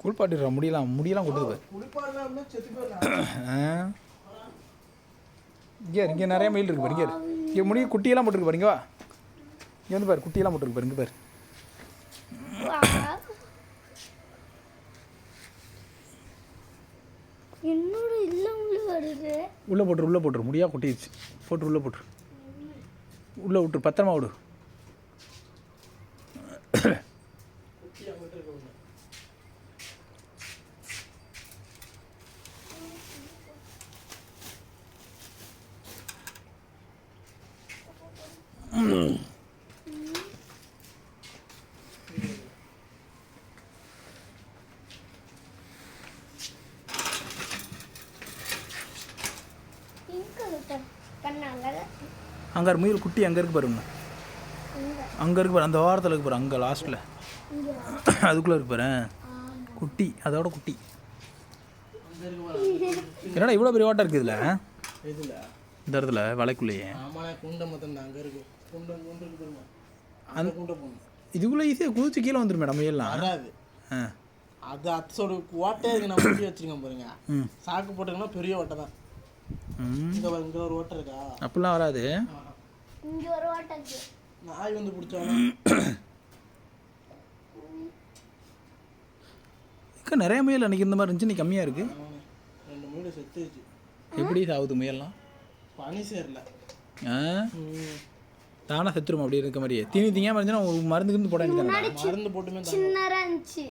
குளிப்பாட்டிடுறா முடியெல்லாம் கொட்டுது இங்கே நிறைய மயில் இருக்கு பாருங்க. இங்கே முடிய குட்டியெல்லாம் போட்டுருக்கு பாருங்க. வா இங்கே வந்து பாரு, குட்டியெல்லாம் போட்டுருக்கு பாருங்க. பாரு என்னோட வருது. உள்ளே போட்டுரு முடியா கொட்டிடுச்சு. போட்டு உள்ளே போட்டுரு, உள்ளே விட்டுரு, பத்திரமா விடு. அங்கே முயல் குட்டி அங்கே இருக்கு பாருங்க. அங்கே இருக்கு பாரு, அந்த ஓரத்தில் இருக்கு பாரு, அங்கே லாஸ்ட்டில் அதுக்குள்ளே இருக்கு பாரு குட்டி. அதோட குட்டி. என்னடா இவ்வளோ பெரிய ஓட்டம் இருக்குது இதில்? இந்த இடத்துல வலைக்குள்ளேயே இதுக்குள்ளே ஈஸியாக குதிச்சு கீழே வந்துடும் மேடம். முயல்லாம் அது அத்தோட ஓட்டையே இருக்கு. நான் முடி வச்சிருக்கேன் பாருங்க. சாக்கு போட்டீங்கன்னா பெரிய ஓட்டை தான். இங்க ஒரு ஓட்டை இருக்கா? அப்படிலாம் வராது. இங்க ஒரு ஓட்டை இருக்கு. நாய் வந்து பிடிச்சாலும் நிறைய முயல் அன்றைக்கி இந்த மாதிரி இருந்துச்சு, நீ கம்மியாக இருக்குது. 2 முயல் செத்துச்சு. எப்படி சாகுது முயல்லாம்? பனி சேரல. தானே செத்துரும் அப்படி இருக்க மாதிரியே. தீனி திங்காமல் இருந்துச்சுன்னா மருந்து போட வேண்டியது. மருந்து போட்டுமே சின்னதாக இருந்துச்சு.